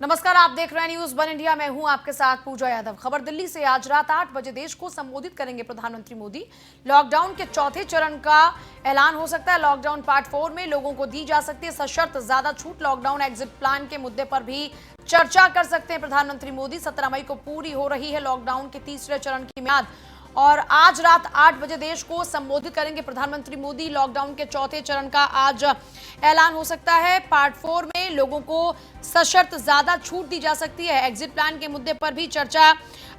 नमस्कार, आप देख रहे हैं न्यूज वन इंडिया। मैं हूं आपके साथ पूजा यादव। खबर दिल्ली से। आज रात 8 बजे देश को संबोधित करेंगे प्रधानमंत्री मोदी। लॉकडाउन के चौथे चरण का ऐलान हो सकता है। लॉकडाउन पार्ट 4 में लोगों को दी जा सकती है सशर्त ज्यादा छूट। लॉकडाउन एग्जिट प्लान के मुद्दे पर भी चर्चा कर सकते हैं प्रधानमंत्री मोदी। 17 मई को पूरी हो रही है लॉकडाउन के तीसरे चरण की मियाद और आज रात 8 बजे देश को संबोधित करेंगे प्रधानमंत्री मोदी। लॉकडाउन के चौथे चरण का आज ऐलान हो सकता है। पार्ट 4 में लोगों को सशर्त ज्यादा छूट दी जा सकती है। एग्जिट प्लान के मुद्दे पर भी चर्चा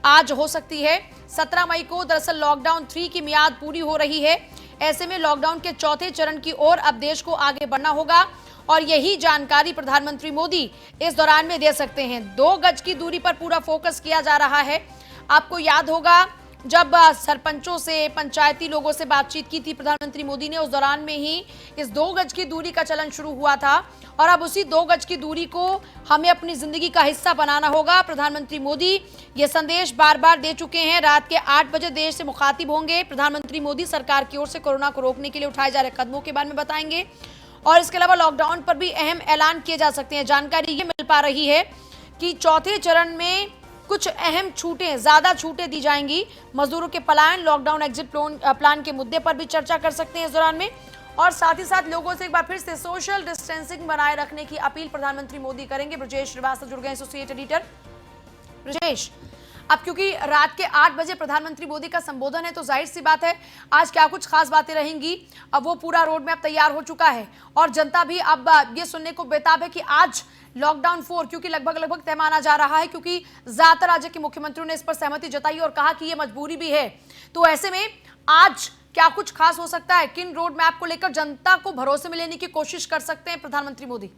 आज हो सकती है। 17 मई को दरअसल लॉकडाउन 3 की मियाद पूरी हो रही है। ऐसे में लॉकडाउन के चौथे चरण की ओर अब देश को आगे बढ़ना होगा और यही जानकारी प्रधानमंत्री मोदी इस दौरान में दे सकते हैं। 2 गज की दूरी पर पूरा फोकस किया जा रहा है। आपको याद होगा जब सरपंचों से, पंचायती लोगों से बातचीत की थी प्रधानमंत्री मोदी ने, उस दौरान में ही इस 2 गज की दूरी का चलन शुरू हुआ था और अब उसी 2 गज की दूरी को हमें अपनी जिंदगी का हिस्सा बनाना होगा। प्रधानमंत्री मोदी ये संदेश बार बार दे चुके हैं। रात के 8 बजे देश से मुखातिब होंगे प्रधानमंत्री मोदी। सरकार की ओर से कोरोना को रोकने के लिए उठाए जा रहे कदमों के बारे में बताएंगे और इसके अलावा लॉकडाउन पर भी अहम ऐलान किए जा सकते हैं। जानकारी ये मिल पा रही है कि चौथे चरण में कुछ अहम छूटें, ज्यादा छूटें दी जाएंगी। मजदूरों के पलायन, लॉकडाउन एग्जिट प्लान के मुद्दे पर भी चर्चा कर सकते हैं इस दौरान में और साथ ही साथ लोगों से एक बार फिर से सोशल डिस्टेंसिंग बनाए रखने की अपील प्रधानमंत्री मोदी करेंगे। ब्रजेश श्रीवास्तव जुड़ गए, एसोसिएट एडिटर। ब्रजेश, अब क्योंकि रात के 8 बजे प्रधानमंत्री मोदी का संबोधन है तो जाहिर सी बात है आज क्या कुछ खास बातें रहेंगी, अब वो पूरा रोड मैप तैयार हो चुका है और जनता भी अब ये सुनने को बेताब है कि आज लॉकडाउन 4 क्योंकि लगभग तय माना जा रहा है, क्योंकि ज्यादातर राज्य के मुख्यमंत्रियों ने इस पर सहमति जताई और कहा कि ये मजबूरी भी है। तो ऐसे में आज क्या कुछ खास हो सकता है? किन रोड मैप को लेकर जनता को भरोसे में लेने की कोशिश कर सकते हैं प्रधानमंत्री मोदी?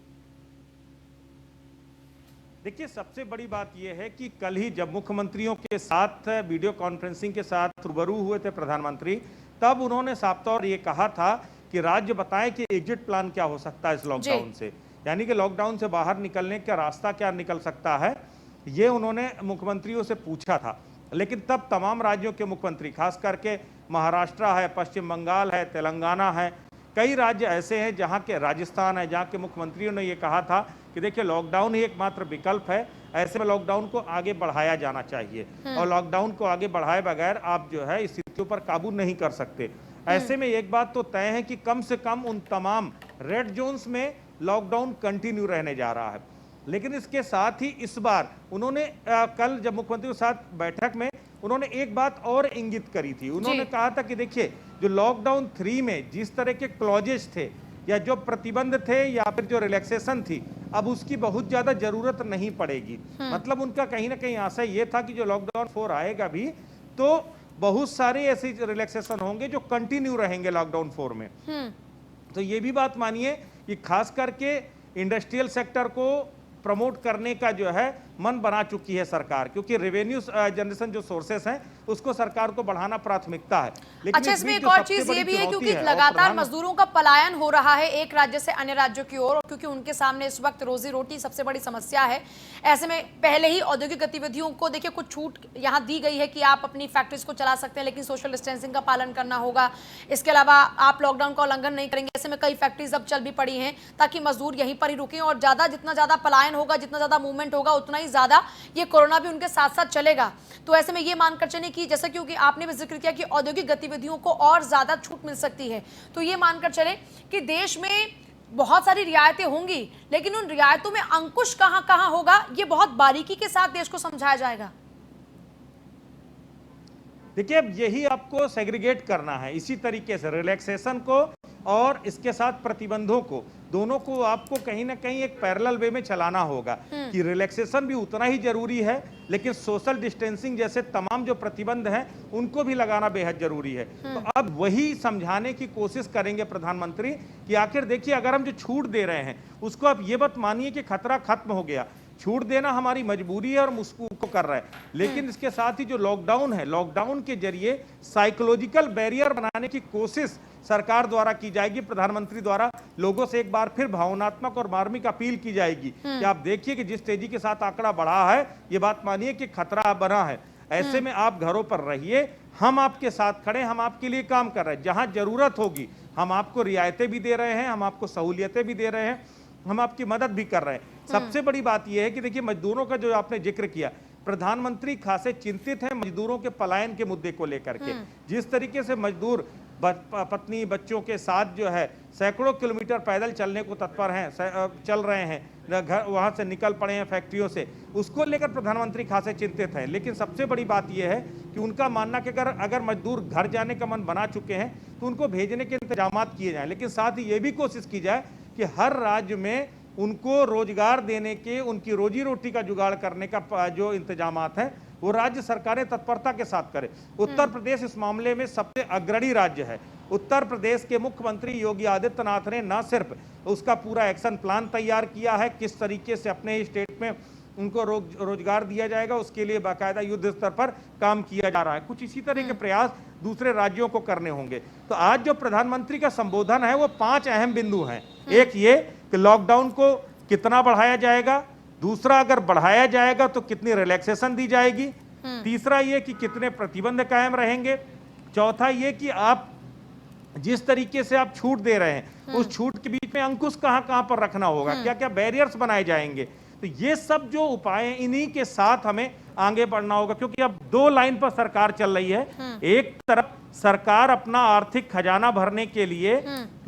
देखिए, सबसे बड़ी बात यह है कि कल ही जब मुख्यमंत्रियों के साथ वीडियो कॉन्फ्रेंसिंग के साथ रूबरू हुए थे प्रधानमंत्री, तब उन्होंने साफ तौर ये कहा था कि राज्य बताएं कि एग्जिट प्लान क्या हो सकता है इस लॉकडाउन से, यानी कि लॉकडाउन से बाहर निकलने का रास्ता क्या निकल सकता है, ये उन्होंने मुख्यमंत्रियों से पूछा था। लेकिं तब तमाम राज्यों के मुख्यमंत्री, खास करके महाराष्ट्र है, पश्चिम बंगाल है, तेलंगाना है, कई राज्य ऐसे हैं जहां के, राजस्थान है, जहां के मुख्यमंत्रियों ने ये कहा था कि देखिए लॉकडाउन ही एकमात्र विकल्प है, ऐसे में लॉकडाउन को आगे बढ़ाया जाना चाहिए और लॉकडाउन को आगे बढ़ाए बगैर आप जो है स्थितियों पर काबू नहीं कर सकते। ऐसे में एक बात तो तय है कि कम से कम उन तमाम रेड जोन्स में लॉकडाउन कंटिन्यू रहने जा रहा है। लेकिन इसके साथ ही इस बार उन्होंने कल जब मुख्यमंत्रियों के साथ बैठक में उन्होंने एक बात और इंगित करी थी। उन्होंने कहा था कि देखिए जो लॉकडाउन 3 में जिस तरह के क्लॉजेस थे या जो प्रतिबंध थे या फिर जो रिलैक्सेशन थी, अब उसकी बहुत ज्यादा जरूरत नहीं पड़ेगी। मतलब उनका कहीं ना कहीं आशय ये था कि जो लॉकडाउन 4 आएगा भी तो बहुत सारे ऐसे रिलैक्सेशन होंगे जो कंटिन्यू रहेंगे लॉकडाउन 4 में। तो ये भी बात मानिए कि खास करके इंडस्ट्रियल सेक्टर को प्रमोट करने का जो है मन बना चुकी है सरकार, क्योंकि रेवेन्यू जनरेशन जो सोर्सेस हैं उसको सरकार को बढ़ाना प्राथमिकता है। लेकिन अच्छा, इसमें एक और चीज ये भी है क्योंकि लगातार मजदूरों का पलायन हो रहा है एक राज्य से अन्य राज्यों की ओर, और क्योंकि उनके सामने इस वक्त रोजी रोटी सबसे बड़ी समस्या है। ऐसे में पहले ही औद्योगिक गतिविधियों को देखिए कुछ छूट यहाँ दी गई है कि आप अपनी फैक्ट्रीज को चला सकते हैं, लेकिन सोशल डिस्टेंसिंग का पालन करना होगा। इसके अलावा आप लॉकडाउन का उल्लंघन नहीं करेंगे। ऐसे में कई फैक्ट्रीज अब चल भी पड़ी हैं ताकि मजदूर यहीं पर ही रुकें और जितना ज्यादा पलायन होगा, जितना ज्यादा मूवमेंट होगा, उतना ही ज्यादा ये कोरोना भी उनके साथ साथ चलेगा। तो ऐसे में ये मानकर चले कि जैसा क्योंकि आपने भी जिक्र किया कि औद्योगिक गतिविधियों को और ज्यादा छूट मिल सकती है, तो ये मानकर चले कि देश में बहुत सारी रियायतें होंगी, लेकिन उन रियायतों में अंकुश कहां कहां होगा ये बहुत बारीकी के साथ देश को समझाया जाएगा। देखिए, अब यही आपको सेग्रीगेट करना है, इसी तरीके से रिलैक्सेशन को और इसके साथ प्रतिबंधों को, दोनों को आपको कहीं ना कहीं एक पैरेलल वे में चलाना होगा कि रिलैक्सेशन भी उतना ही जरूरी है, लेकिन सोशल डिस्टेंसिंग जैसे तमाम जो प्रतिबंध हैं उनको भी लगाना बेहद जरूरी है। तो अब वही समझाने की कोशिश करेंगे प्रधानमंत्री कि आखिर देखिए अगर हम जो छूट दे रहे हैं उसको आप ये बात मानिए कि खतरा खत्म हो गया, छूट देना हमारी मजबूरी है और उसको कर रहा है, लेकिन इसके साथ ही जो लॉकडाउन है, लॉकडाउन के जरिए साइकोलॉजिकल बैरियर बनाने की कोशिश सरकार द्वारा की जाएगी, प्रधानमंत्री द्वारा लोगों से एक बार फिर भावनात्मक और मार्मिक अपील की जाएगी कि आप देखिए कि जिस तेजी के साथ आंकड़ा बढ़ा है, ये बात मानिए कि खतरा बना है। ऐसे में आप घरों पर रहिए, हम आपके साथ खड़े, हम आपके लिए काम कर रहे हैं, जहां जरूरत होगी हम आपको रियायतें भी दे रहे हैं, हम आपको सहूलियतें भी दे रहे हैं, हम आपकी मदद भी कर रहे हैं। सबसे बड़ी बात यह है कि देखिए मजदूरों का जो आपने जिक्र किया, प्रधानमंत्री खासे चिंतित हैं मजदूरों के पलायन के मुद्दे को लेकर के। जिस तरीके से मजदूर पत्नी बच्चों के साथ जो है सैकड़ों किलोमीटर पैदल चलने को तत्पर हैं, चल रहे हैं, घर वहां से निकल पड़े हैं फैक्ट्रियों से, उसको लेकर प्रधानमंत्री खासे चिंतित हैं। लेकिन सबसे बड़ी बात यह है कि उनका मानना कि अगर मजदूर घर जाने का मन बना चुके हैं तो उनको भेजने के इंतजाम किए जाएं, लेकिन साथ ही ये भी कोशिश की जाए कि हर राज्य में उनको रोजगार देने के, उनकी रोजी रोटी का जुगाड़ करने का जो इंतजामात हैं वो राज्य सरकारें तत्परता के साथ करें। उत्तर प्रदेश इस मामले में सबसे अग्रणी राज्य है। उत्तर प्रदेश के मुख्यमंत्री योगी आदित्यनाथ ने न सिर्फ उसका पूरा एक्शन प्लान तैयार किया है, किस तरीके से अपने ही स्टेट में उनको रोजगार दिया जाएगा, उसके लिए बाकायदा युद्ध स्तर पर काम किया जा रहा है। कुछ इसी तरह के प्रयास दूसरे राज्यों को करने होंगे। तो आज जो प्रधानमंत्री का संबोधन है वो 5 अहम बिंदु हैं। एक ये कि लॉकडाउन को कितना बढ़ाया जाएगा, दूसरा अगर बढ़ाया जाएगा तो कितनी रिलैक्सेशन दी जाएगी, तीसरा ये कि कितने प्रतिबंध कायम रहेंगे, चौथा ये कि आप जिस तरीके से आप छूट दे रहे हैं उस छूट के बीच में अंकुश कहां कहां पर रखना होगा, क्या क्या बैरियर्स बनाए जाएंगे। तो ये सब जो उपाय हैं इन्हीं के साथ हमें आगे बढ़ना होगा, क्योंकि अब 2 लाइन पर सरकार चल रही है। एक तरफ सरकार अपना आर्थिक खजाना भरने के लिए,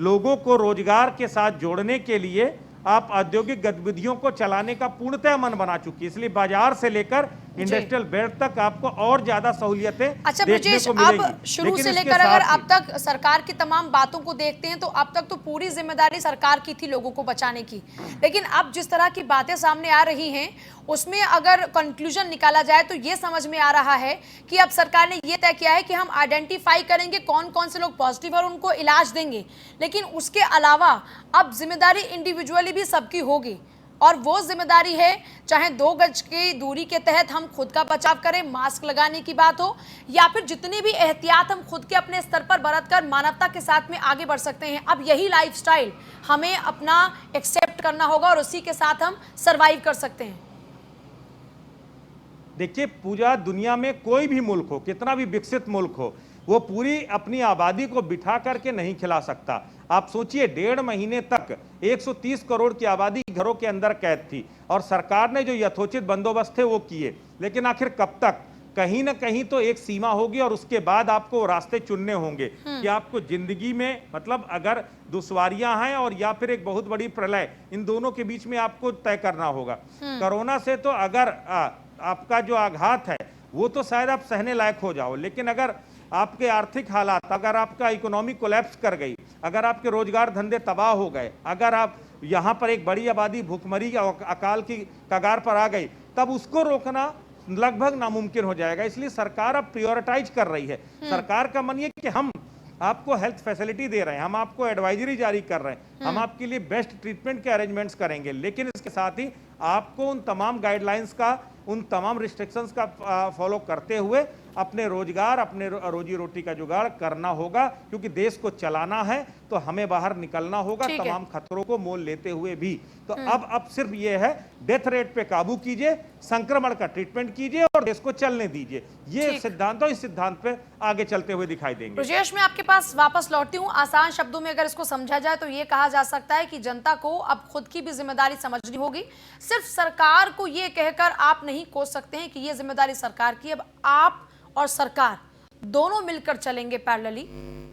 लोगों को रोजगार के साथ जोड़ने के लिए आप औद्योगिक गतिविधियों को चलाने का पूर्णतः मन बना चुकी है, इसलिए बाजार से लेकर इंडस्ट्रियल बेल्ट तक आपको और ज्यादा सहूलियतें अच्छा देखने ब्रजेश, को मिलेगी। अब शुरू से लेकर अगर अब तक सरकार की तमाम बातों को देखते हैं तो अब तक तो पूरी जिम्मेदारी सरकार की थी लोगों को बचाने की, लेकिन अब जिस तरह की बातें सामने आ रही हैं उसमें अगर कंक्लूजन निकाला जाए तो ये समझ में आ रहा है कि अब सरकार ने ये तय किया है कि हम आइडेंटिफाई करेंगे कौन कौन से लोग पॉजिटिव और उनको इलाज देंगे, लेकिन उसके अलावा अब जिम्मेदारी इंडिविजुअली भी सबकी होगी। और वो जिम्मेदारी है, चाहे 2 गज की दूरी के तहत हम खुद का बचाव करें, मास्क लगाने की बात हो, या फिर जितनी भी एहतियात हम खुद के अपने स्तर पर बरतकर मानवता के साथ में आगे बढ़ सकते हैं। अब यही लाइफस्टाइल हमें अपना एक्सेप्ट करना होगा और उसी के साथ हम सरवाइव कर सकते हैं। देखिए पूजा, दुनिया में कोई भी मुल्क हो, कितना भी विकसित मुल्क हो, वो पूरी अपनी आबादी को बिठा करके नहीं खिला सकता। आप सोचिए 1.5 महीने तक 130 करोड़ की आबादी घरों के अंदर कैद थी और सरकार ने जो यथोचित बंदोबस्त थे वो किए, लेकिन आखिर कब तक? कहीं ना कहीं तो एक सीमा होगी और उसके बाद आपको रास्ते चुनने होंगे कि आपको जिंदगी में, मतलब अगर दुश्वारियां हैं और या फिर एक बहुत बड़ी प्रलय, इन दोनों के बीच में आपको तय करना होगा। कोरोना से तो अगर आपका जो आघात है वो तो शायद आप सहने लायक हो जाओ, लेकिन अगर आपके आर्थिक हालात, अगर आपका इकोनॉमी कोलैप्स कर गई, अगर आपके रोजगार धंधे तबाह हो गए, अगर आप यहाँ पर एक बड़ी आबादी भूखमरी या अकाल की कगार पर आ गई, तब उसको रोकना लगभग नामुमकिन हो जाएगा। इसलिए सरकार अब प्रायोरिटाइज कर रही है। सरकार का मन ये कि हम आपको हेल्थ फैसिलिटी दे रहे हैं, हम आपको एडवाइजरी जारी कर रहे हैं, हम आपके लिए बेस्ट ट्रीटमेंट के अरेंजमेंट्स करेंगे, लेकिन इसके साथ ही आपको उन तमाम गाइडलाइंस का, उन तमाम रिस्ट्रिक्शंस का फॉलो करते हुए अपने रोजगार, अपने रोजी रोटी का जुगाड़ करना होगा, क्योंकि देश को चलाना है तो हमें बाहर निकलना होगा तमाम खतरों को मोल लेते हुए भी। तो अब सिर्फ ये है, डेथ रेट पे काबू कीजिए, संक्रमण का ट्रीटमेंट कीजिए और देश को चलने दीजिए। ये सिद्धांत, इस सिद्धांत पे आगे चलते हुए दिखाई देंगे। ब्रजेश, मैं आपके पास वापस लौटती हूँ। आसान शब्दों में अगर इसको समझा जाए तो ये कहा जा सकता है कि जनता को अब खुद की भी जिम्मेदारी समझनी होगी। सिर्फ सरकार को ये कहकर आप नहीं कोस सकते हैं कि ये जिम्मेदारी सरकार की। अब आप और सरकार दोनों मिलकर चलेंगे पैरेलली,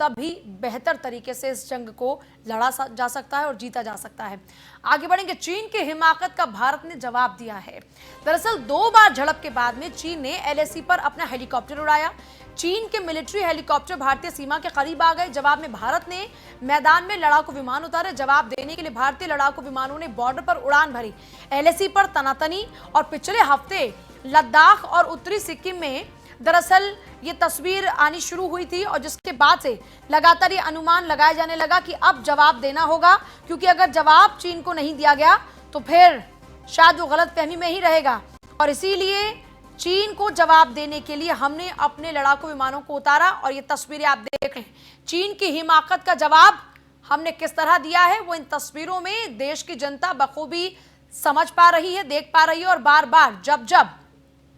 तभी बेहतर तरीके से इस जंग को लड़ा जा सकता है और जीता जा सकता है। आगे बढ़ेंगे। चीन की हिमाकत का भारत ने जवाब दिया है। दरअसल 2 बार झड़प के बाद में चीन ने LAC पर अपना हेलीकॉप्टर उड़ाया। चीन के मिलिट्री हेलीकॉप्टर भारतीय सीमा के करीब आ गए। जवाब में भारत ने मैदान में लड़ाकू विमान उतारे। जवाब देने के लिए भारतीय लड़ाकू विमानों ने बॉर्डर पर उड़ान भरी। LAC पर तनातनी और पिछले हफ्ते लद्दाख और उत्तरी सिक्किम में दरअसल ये तस्वीर आनी शुरू हुई थी और जिसके बाद से लगातार ये अनुमान लगाया जाने लगा कि अब जवाब देना होगा, क्योंकि अगर जवाब चीन को नहीं दिया गया तो फिर शायद वो गलतफहमी में ही रहेगा। और इसीलिए चीन को जवाब देने के लिए हमने अपने लड़ाकू विमानों को उतारा और ये तस्वीरें आप देख रहे हैं। चीन की हिमाकत का जवाब हमने किस तरह दिया है वो इन तस्वीरों में देश की जनता बखूबी समझ पा रही है, देख पा रही है। और बार बार जब जब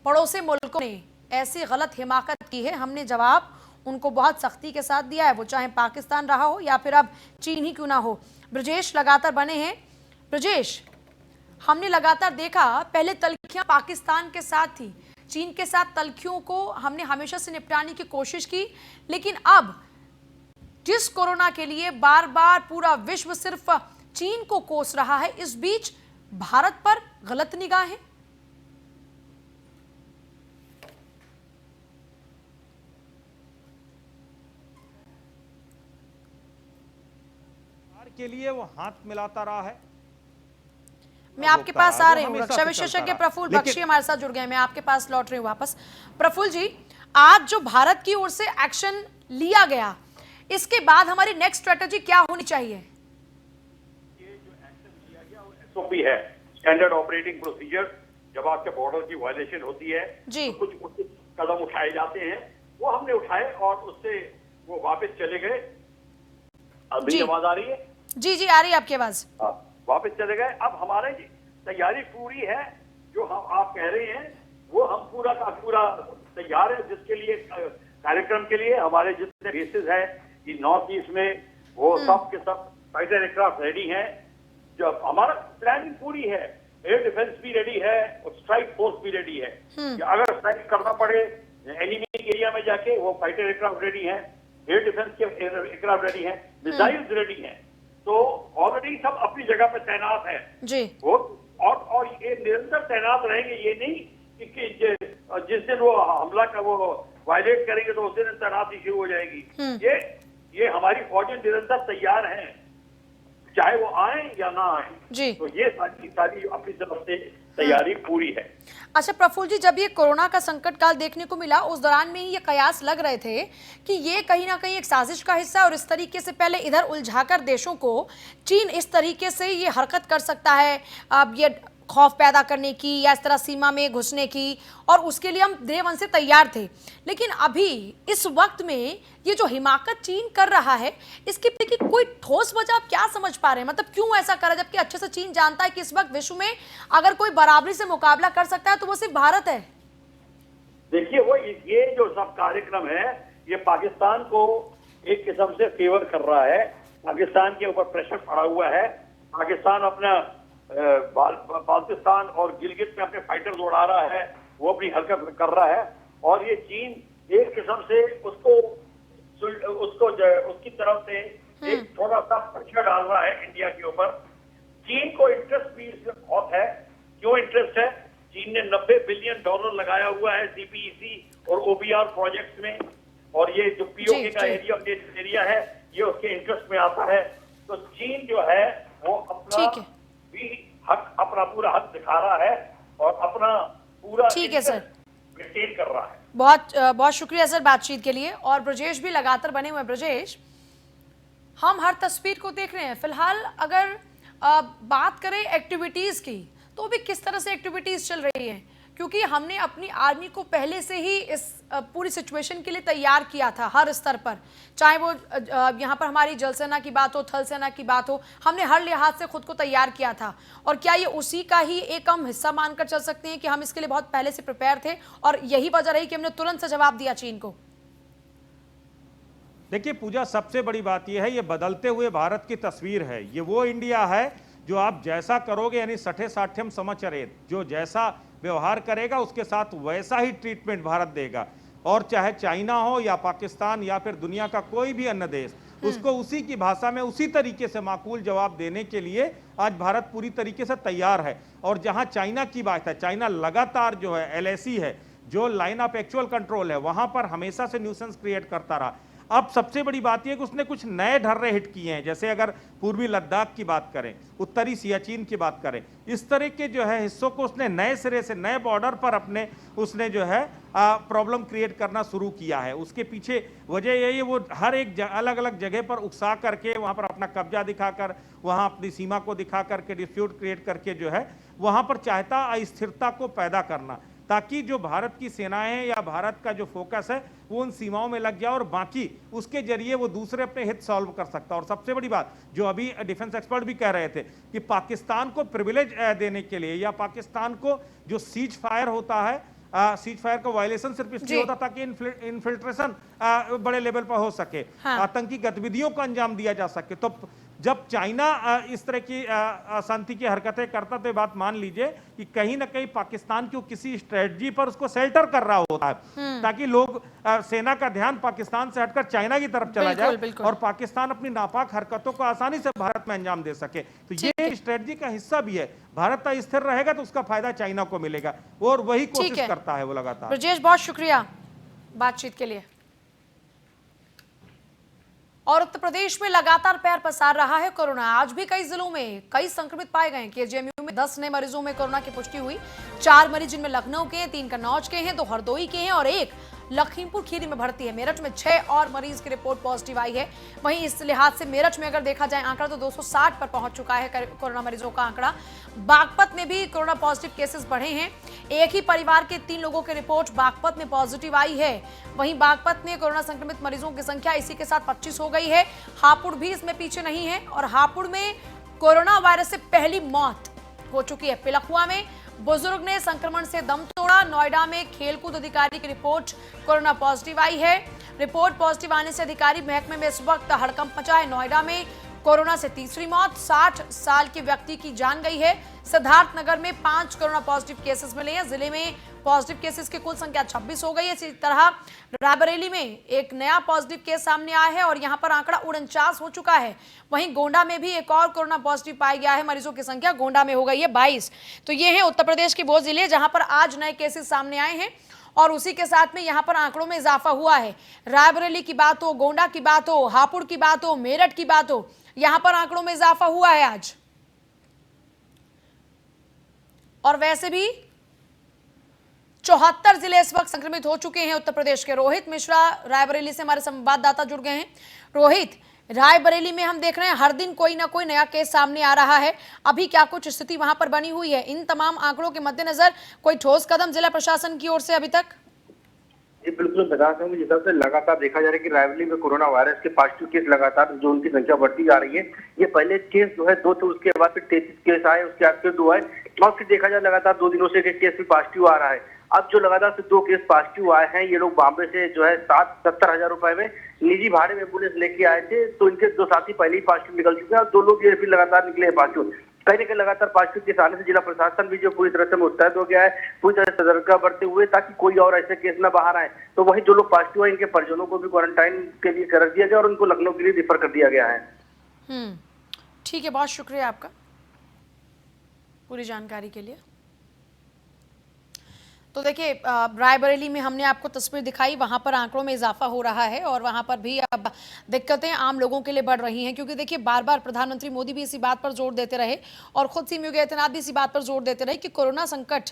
पड़ोसी मुल्कों ने ऐसी गलत हिमाकत की है, हमने जवाब उनको बहुत सख्ती के साथ दिया है, वो चाहे पाकिस्तान रहा हो या फिर अब चीन ही क्यों ना हो। ब्रजेश लगातार बने हैं। ब्रजेश, हमने लगातार देखा, पहले तल्खियां पाकिस्तान के साथ थी, चीन के साथ तल्खियों को हमने हमेशा से निपटाने की कोशिश की, लेकिन अब जिस कोरोना के लिए बार बार पूरा विश्व सिर्फ चीन को कोस रहा है, इस बीच भारत पर गलत निगाहें। के लिए वो हाथ मिलाता रहा है। मैं आपके पास आ रही हूँ, हमेशा रक्षा से विशेषज्ञ चलता रहा। प्रफुल्ल लेकिन- बख्शी हमारे साथ जुड़ गए। मैं आपके पास लौट रही हूँ वापस। प्रफुल्ल जी, आज जो भारत की ओर से एक्शन लिया गया, इसके बाद हमारी नेक्स्ट स्ट्रेटेजी क्या होनी चाहिए? ये जो एक्शन लिया गया वो एसओपी है, स्टैंडर्ड ऑपरेटिंग प्रोसीजर। जब आपके बॉर्डर की वायलेशन होती है जी। तो कुछ उचित कदम उठाए जाते हैं, वो हमने उठाए और उससे वो वापस चले गए। अभी जी। आवाज आ रही है? जी जी, आ रही है आपकी आवाज। हाँ, वापस चले गए। अब हमारे तैयारी पूरी है, जो हम आप कह रहे हैं वो हम पूरा का पूरा तैयार है। जिसके लिए कार्यक्रम के लिए हमारे जितने बेसिस है कि नॉर्थ ईस्ट में, वो सब के सब फाइटर एयरक्राफ्ट रेडी हैं। जो हमारा प्लानिंग पूरी है, एयर डिफेंस भी रेडी है और स्ट्राइक फोर्स भी रेडी है कि अगर स्ट्राइक करना पड़े एनिमी एरिया में जाके, वो फाइटर एयरक्राफ्ट रेडी है, एयर डिफेंस के एयरक्राफ्ट रेडी है, मिसाइल्स रेडी हैं। तो ऑलरेडी सब अपनी जगह पे तैनात है जी। वो, और ये निरंतर तैनात रहेंगे। ये नहीं कि जिस दिन वो हमला का वो वायलेट करेंगे तो उस दिन तैनाती शुरू हो जाएगी। ये हमारी फौजें निरंतर तैयार हैं, चाहे वो आए या ना आए। जी। तो ये सारी अपनी तरफ से तैयारी पूरी है। अच्छा प्रफुल्ल जी, जब ये कोरोना का संकट काल देखने को मिला, उस दौरान में ही ये कयास लग रहे थे कि ये कहीं ना कहीं एक साजिश का हिस्सा है और इस तरीके से पहले इधर उलझाकर देशों को चीन इस तरीके से ये हरकत कर सकता है, अब ये खौफ पैदा करने की या इस तरह सीमा में घुसने की, और उसके लिए हम डे वन से तैयार थे। लेकिन अभी इस वक्त में ये जो हिमाकत चीन कर रहा है, इसके पीछे की कोई ठोस वजह आप क्या समझ पा रहे हैं? मतलब क्यों ऐसा कर रहा है, जबकि अच्छे से चीन जानता है कि इस वक्त विश्व में अगर कोई बराबरी से मुकाबला कर सकता है तो वो सिर्फ भारत है। देखिए, वो ये जो सब कार्यक्रम है, ये पाकिस्तान को एक किस्म से फेवर कर रहा है। पाकिस्तान के ऊपर प्रेशर पड़ा हुआ है। पाकिस्तान अपना बाल्टिस्तान और गिलगित में अपने फाइटर्स उड़ा रहा है, वो अपनी हरकत कर रहा है। और ये चीन एक किस्म से उसको उसकी तरफ से एक थोड़ा सा प्रेशर डाल रहा है इंडिया के ऊपर। चीन को इंटरेस्ट भी इसमें बहुत है। क्यों इंटरेस्ट है? चीन ने $90 बिलियन लगाया हुआ है सीपीईसी और ओबीआर प्रोजेक्ट्स में, और ये जो पीओके का एरिया है, ये उसके इंटरेस्ट में आता है। तो चीन जो है वो अपना भी हक, अपना पूरा हक दिखा रहा है और अपना पूरा ठीक है सर, मेंटेन कर रहा है। बहुत बहुत शुक्रिया सर बातचीत के लिए। और ब्रजेश भी लगातार बने हुए हैं। ब्रजेश, हम हर तस्वीर को देख रहे हैं। फिलहाल अगर बात करें एक्टिविटीज की, तो भी किस तरह से एक्टिविटीज चल रही हैं? क्योंकि हमने अपनी आर्मी को पहले से ही इस पूरी सिचुएशन के लिए तैयार किया था हर स्तर पर, चाहे वो यहाँ पर हमारी जल सेना की बात हो, थल सेना की बात हो, हमने हर लिहाज से खुद को तैयार किया था। और क्या ये उसी का ही एक हम हिस्सा मानकर चल सकते हैं कि हम इसके लिए बहुत पहले से प्रिपेयर थे और यही वजह रही कि हमने तुरंत से जवाब दिया चीन को? देखिए पूजा, सबसे बड़ी बात यह है, ये बदलते हुए भारत की तस्वीर है। ये वो इंडिया है जो आप जैसा करोगे, यानी सठे साठ्यम समचरेत, जो जैसा व्यवहार करेगा उसके साथ वैसा ही ट्रीटमेंट भारत देगा। और चाहे चाइना हो या पाकिस्तान या फिर दुनिया का कोई भी अन्य देश, उसको उसी की भाषा में उसी तरीके से माकूल जवाब देने के लिए आज भारत पूरी तरीके से तैयार है। और जहां चाइना की बात है, चाइना लगातार जो है LAC है, जो लाइन ऑफ एक्चुअल कंट्रोल है, वहां पर हमेशा से न्यूसेंस क्रिएट करता रहा। अब सबसे बड़ी बात यह कि उसने कुछ नए ढर्रे हिट किए हैं। जैसे अगर पूर्वी लद्दाख की बात करें, उत्तरी सियाचिन की बात करें, इस तरह के जो है हिस्सों को उसने नए सिरे से, नए बॉर्डर पर अपने उसने जो है प्रॉब्लम क्रिएट करना शुरू किया है। उसके पीछे वजह यही है, वो हर एक अलग अलग जगह पर उकसा करके वहां पर अपना कब्जा दिखाकर, वहां अपनी सीमा को दिखा करके, डिस्प्यूट क्रिएट करके जो है वहां पर चाहता अस्थिरता को पैदा करना, ताकि जो भारत की सेनाएं या भारत का जो फोकस है वो उन सीमाओं में लग जाए और बाकी उसके जरिए वो दूसरे अपने हित सॉल्व कर सकता। और सबसे बड़ी बात जो अभी डिफेंस एक्सपर्ट भी कह रहे थे कि पाकिस्तान को प्रिविलेज देने के लिए या पाकिस्तान को जो सीज फायर होता है, सीज फायर का वायलेशन सिर्फ इसलिए होता ताकि इन्फिल्ट्रेशन बड़े लेवल पर हो सके, आतंकी गतिविधियों को अंजाम दिया जा सके। तो जब चाइना इस तरह की अशांति की हरकतें करता तो ये बात मान लीजिए कि कहीं ना कहीं पाकिस्तान की किसी स्ट्रेटजी पर उसको शेल्टर कर रहा होता है, ताकि लोग सेना का ध्यान पाकिस्तान से हटकर चाइना की तरफ चला जाए और पाकिस्तान अपनी नापाक हरकतों को आसानी से भारत में अंजाम दे सके। तो ये स्ट्रेटजी का हिस्सा भी है। भारत स्थिर रहेगा तो उसका फायदा चाइना को मिलेगा और वही कोशिश करता है वो लगातार। ब्रजेश, बहुत शुक्रिया बातचीत के लिए। और उत्तर प्रदेश में लगातार पैर पसार रहा है कोरोना। आज भी कई जिलों में कई संक्रमित पाए गए। केजीएमयू में 10 नए मरीजों में कोरोना की पुष्टि हुई। 4 मरीज जिनमें लखनऊ के हैं, 3 कन्नौज के हैं, 2 हरदोई के हैं और 1 लखीमपुर खीरी में भर्ती है। मेरठ में 6 और मरीज की रिपोर्ट पॉजिटिव आई है। वहीं इस लिहाज से मेरठ में अगर देखा जाए आंकड़ा तो 260 पर पहुंच चुका है कोरोना मरीजों का आंकड़ा। बागपत में भी कोरोना पॉजिटिव केसेस बढ़े हैं। एक ही परिवार के 3 लोगों की रिपोर्ट बागपत में पॉजिटिव आई है। वहीं बागपत में कोरोना संक्रमित मरीजों की संख्या इसी के साथ 25 हो गई है। हापुड़ भी इसमें पीछे नहीं है और हापुड़ में कोरोना वायरस से पहली मौत हो चुकी है। पिलखुआ में बुजुर्ग ने संक्रमण से दम तोड़ा। नोएडा में खेलकूद अधिकारी की रिपोर्ट कोरोना पॉजिटिव आई है। रिपोर्ट पॉजिटिव आने से अधिकारी महकमे में इस वक्त हड़कंप मचा है। नोएडा में कोरोना से तीसरी मौत, 60 साल के व्यक्ति की जान गई है। सिद्धार्थनगर में 5 कोरोना पॉजिटिव केसेस मिले हैं। जिले में पॉजिटिव केसेस की कुल संख्या 26 हो गई है। इसी तरह रायबरेली में एक नया पॉजिटिव केस सामने आया है और यहां पर आंकड़ा 49 हो चुका है। वहीं गोंडा में भी एक और कोरोना पॉजिटिव पाया गया है। मरीजों की संख्या गोंडा में हो गई है 22। तो ये है उत्तर प्रदेश के वो जिले जहां पर आज नए केसेस सामने आए हैं और उसी के साथ में यहां पर आंकड़ों में इजाफा हुआ है। रायबरेली की बात हो, गोंडा की बात हो, हापुड़ की बात हो, मेरठ की बात हो, यहां पर आंकड़ों में इजाफा हुआ है आज। और वैसे भी 74 जिले इस वक्त संक्रमित हो चुके हैं उत्तर प्रदेश के। रोहित मिश्रा रायबरेली से हमारे संवाददाता जुड़ गए हैं। रोहित, रायबरेली में हम देख रहे हैं हर दिन कोई ना कोई नया केस सामने आ रहा है। अभी क्या कुछ स्थिति वहां पर बनी हुई है? इन तमाम आंकड़ों के मद्देनजर कोई ठोस कदम जिला प्रशासन की ओर से अभी तक? जी बिल्कुल बता दूं, जिस तरह से लगातार देखा जा रहा है कि रायबरेली में कोरोना वायरस के पॉजिटिव केस लगातार जो उनकी संख्या बढ़ती जा रही है। ये पहले केस जो है 2 थे, उसके बाद फिर 33 केस आए, उसके बाद फिर 2 आए और फिर देखा जाए लगातार 2 दिनों से एक केस भी पॉजिटिव आ रहा है। अब जो लगातार से 2 केस पॉजिटिव आए हैं, ये लोग बॉम्बे से जो है 70,000 रुपए में निजी भाड़े में एम्बुलेंस लेके आए थे। तो इनके 2 साथी पहले ही पॉजिटिव निकल चुके हैं और 2 लोग ये फिर लगातार निकले हैं पॉजिटिव। कहीं ना कहीं लगातार पॉजिटिव केस आने से जिला प्रशासन भी जो पूरी तरह से मुस्तैद हो गया है, पूरी तरह से सतर्कता बरते हुए ताकि कोई और ऐसे केस ना बाहर आए। तो वही जो लोग पॉजिटिव है इनके परिजनों को भी क्वारंटाइन के लिए कर दिया गया और उनको लखनऊ के लिए रिफर कर दिया गया है। ठीक है, बहुत शुक्रिया आपका पूरी जानकारी के लिए। तो देखिए, रायबरेली में हमने आपको तस्वीर दिखाई, वहां पर आंकड़ों में इजाफा हो रहा है और वहां पर भी अब दिक्कतें आम लोगों के लिए बढ़ रही हैं, क्योंकि देखिए बार बार प्रधानमंत्री मोदी भी इसी बात पर जोर देते रहे और खुद सीएम योगी आदित्यनाथ भी इसी बात पर जोर देते रहे कि कोरोना संकट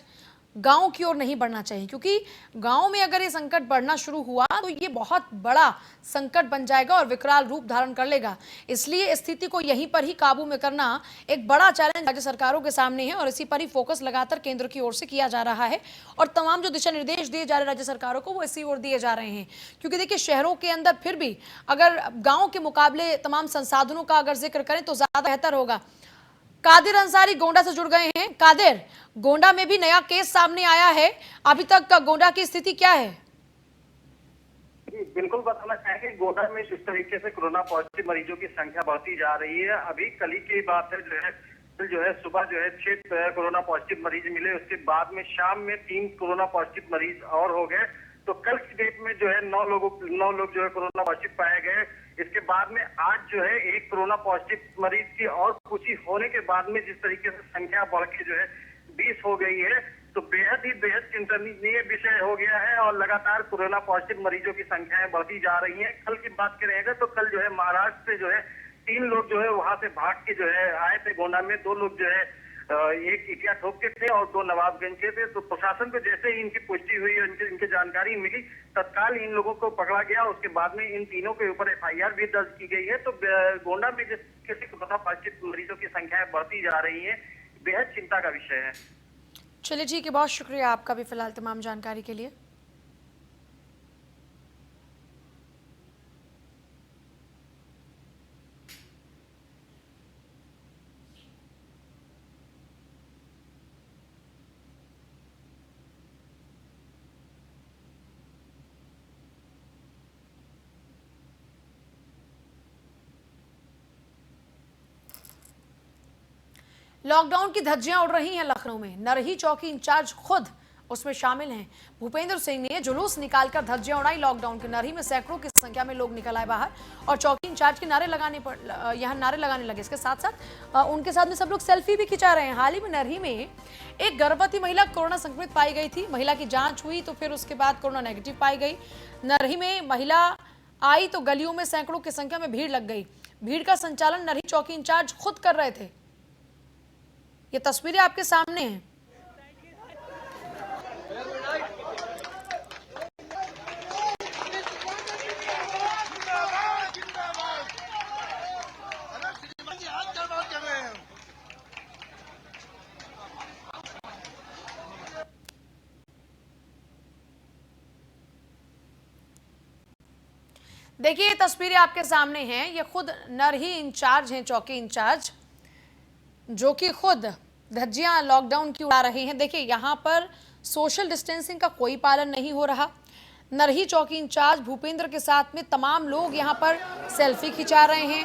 गांव की ओर नहीं बढ़ना चाहिए, क्योंकि गांव में अगर ये संकट बढ़ना शुरू हुआ तो ये बहुत बड़ा संकट बन जाएगा और विकराल रूप धारण कर लेगा। इसलिए स्थिति को यहीं पर ही काबू में करना एक बड़ा चैलेंज राज्य सरकारों के सामने है और इसी पर ही फोकस लगातार केंद्र की ओर से किया जा रहा है और तमाम जो दिशा निर्देश दिए जा रहे राज्य सरकारों को वो इसी ओर दिए जा रहे हैं। क्योंकि देखिए शहरों के अंदर फिर भी अगर गाँव के मुकाबले तमाम संसाधनों का अगर जिक्र करें तो ज्यादा बेहतर होगा। कादिर अंसारी गोंडा से जुड़ गए हैं। कादिर, गोंडा में भी नया केस सामने आया है, अभी तक का गोंडा की स्थिति क्या है? बिल्कुल बताना चाहेंगे, गोंडा में जिस तरीके से कोरोना पॉजिटिव मरीजों की संख्या बढ़ती जा रही है, अभी कल ही की बात है जो है सुबह जो है 6 कोरोना पॉजिटिव मरीज मिले, उसके बाद में शाम में 3 कोरोना पॉजिटिव मरीज और हो गए। तो कल की डेट में जो है 9 लोग जो है कोरोना पॉजिटिव पाए गए। इसके बाद में आज जो है 1 कोरोना पॉजिटिव मरीज की और पुष्टि होने के बाद में जिस तरीके से संख्या बढ़ के जो है 20 हो गई है, तो बेहद चिंतनीय विषय हो गया है और लगातार कोरोना पॉजिटिव मरीजों की संख्याएं बढ़ती जा रही हैं। कल की बात करेंगे तो कल जो है महाराष्ट्र से जो है 3 लोग जो है वहां से भाग के जो है आए थे गोंडा में। 2 लोग जो है एक इटिया ठोक के थे और 2 नवाबगंज के थे। तो प्रशासन को जैसे ही इनकी पुष्टि हुई और इनके जानकारी मिली, तत्काल इन लोगों को पकड़ा गया। उसके बाद में इन तीनों के ऊपर FIR भी दर्ज की गई है। तो गोंडा में जिस किसी कोरोना पॉजिटिव मरीजों की संख्या बढ़ती जा रही है, बेहद चिंता का विषय है। चलिए ठीक है, बहुत शुक्रिया आपका भी फिलहाल तमाम जानकारी के लिए। लॉकडाउन की धज्जियां उड़ रही हैं लखनऊ में। नरही चौकी इंचार्ज खुद उसमें शामिल हैं। भूपेंद्र सिंह ने जुलूस निकालकर धज्जियां उड़ाई लॉकडाउन के। नरही में सैकड़ों की संख्या में लोग निकल आए बाहर और चौकी इंचार्ज के नारे लगाने लगे। इसके साथ साथ उनके साथ में सब लोग सेल्फी भी खिंचा रहे हैं। हाल ही में नरही में एक गर्भवती महिला कोरोना संक्रमित पाई गई थी। महिला की जांच हुई तो फिर उसके बाद कोरोना नेगेटिव पाई गई। नरही में महिला आई तो गलियों में सैकड़ों की संख्या में भीड़ लग गई। भीड़ का संचालन नरही चौकी इंचार्ज खुद कर रहे थे। ये तस्वीरें आपके सामने हैं। देखिए ये तस्वीरें आपके सामने हैं। ये खुद नरही इंचार्ज हैं, चौकी इंचार्ज, जो कि खुद धज्जियां लॉकडाउन की उड़ा रहे हैं। देखिए यहाँ पर सोशल डिस्टेंसिंग का कोई पालन नहीं हो रहा। नरही चौकी इंचार्ज भूपेंद्र के साथ में तमाम लोग यहाँ पर सेल्फी खिंचा रहे हैं।